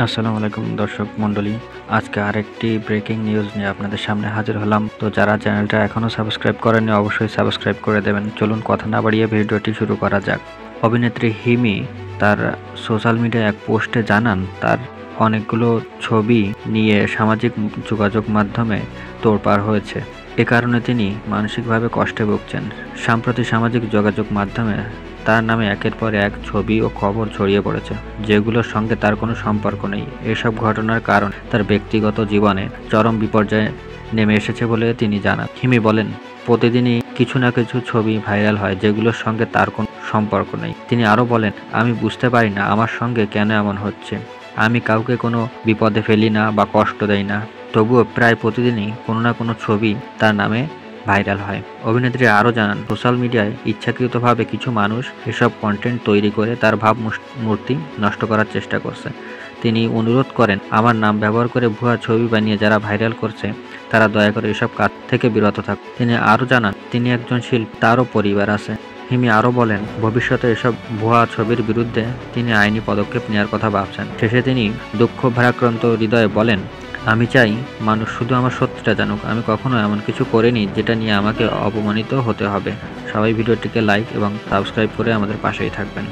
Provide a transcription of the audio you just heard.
আসসালামু আলাইকুম দর্শক মণ্ডলী। আজকে আরেকটি ব্রেকিং নিউজ নিয়ে আপনাদের সামনে হাজির হলাম। তো যারা চ্যানেলটা এখনও সাবস্ক্রাইব করেননি অবশ্যই সাবস্ক্রাইব করে দেবেন। চলুন কথা না বাড়িয়ে ভিডিওটি শুরু করা যাক। অভিনেত্রী হিমি তার সোশ্যাল মিডিয়ায় এক পোস্টে জানান তার অনেকগুলো ছবি নিয়ে সামাজিক যোগাযোগ মাধ্যমে তোড়পাড় হয়েছে। এ কারণে তিনি মানসিকভাবে কষ্টে ভুগছেন। সম্প্রতি সামাজিক যোগাযোগ মাধ্যমে তার নামে একের পর এক ছবি ও খবর ছড়িয়ে পড়েছে, যেগুলোর সঙ্গে তার কোনো সম্পর্ক নেই। এসব ঘটনার কারণ তার ব্যক্তিগত জীবনে চরম বিপর্যয়ে নেমে এসেছে বলে তিনি জানান। হিমি বলেন, প্রতিদিনই কিছু না কিছু ছবি ভাইরাল হয় যেগুলোর সঙ্গে তার কোনো সম্পর্ক নেই। তিনি আরও বলেন, আমি বুঝতে পারি না আমার সঙ্গে কেন এমন হচ্ছে। আমি কাউকে কোনো বিপদে ফেলি না বা কষ্ট দেই না, তবুও প্রায় প্রতিদিনই কোনো না কোনো ছবি তার নামে ভাইরাল হয়। অভিনেত্রী আরও জানান, সোশ্যাল মিডিয়ায় ইচ্ছাকৃতভাবে কিছু মানুষ এসব কন্টেন্ট তৈরি করে তার ভাবমূর্তি নষ্ট করার চেষ্টা করছে। তিনি অনুরোধ করেন, আমার নাম ব্যবহার করে ভুয়া ছবি বানিয়ে যারা ভাইরাল করছে তারা দয়া করে এসব কাজ থেকে বিরত থাক। তিনি আরও জানান, তিনি একজন শিল্পী, তারও পরিবার আছে। হিমি আরও বলেন, ভবিষ্যতে এসব ভুয়া ছবির বিরুদ্ধে তিনি আইনি পদক্ষেপ নেওয়ার কথা ভাবছেন। শেষে তিনি দুঃখ ভারাক্রান্ত হৃদয়ে বলেন, আমি চাই মানুষ শুধু আমার সত্যটা জানুক। আমি কখনো এমন কিছু করিনি যেটা নিয়ে আমাকে অপমানিত হতে হবে। সবাই ভিডিওটিকে লাইক এবং সাবস্ক্রাইব করে আমাদের পাশেই থাকবেন।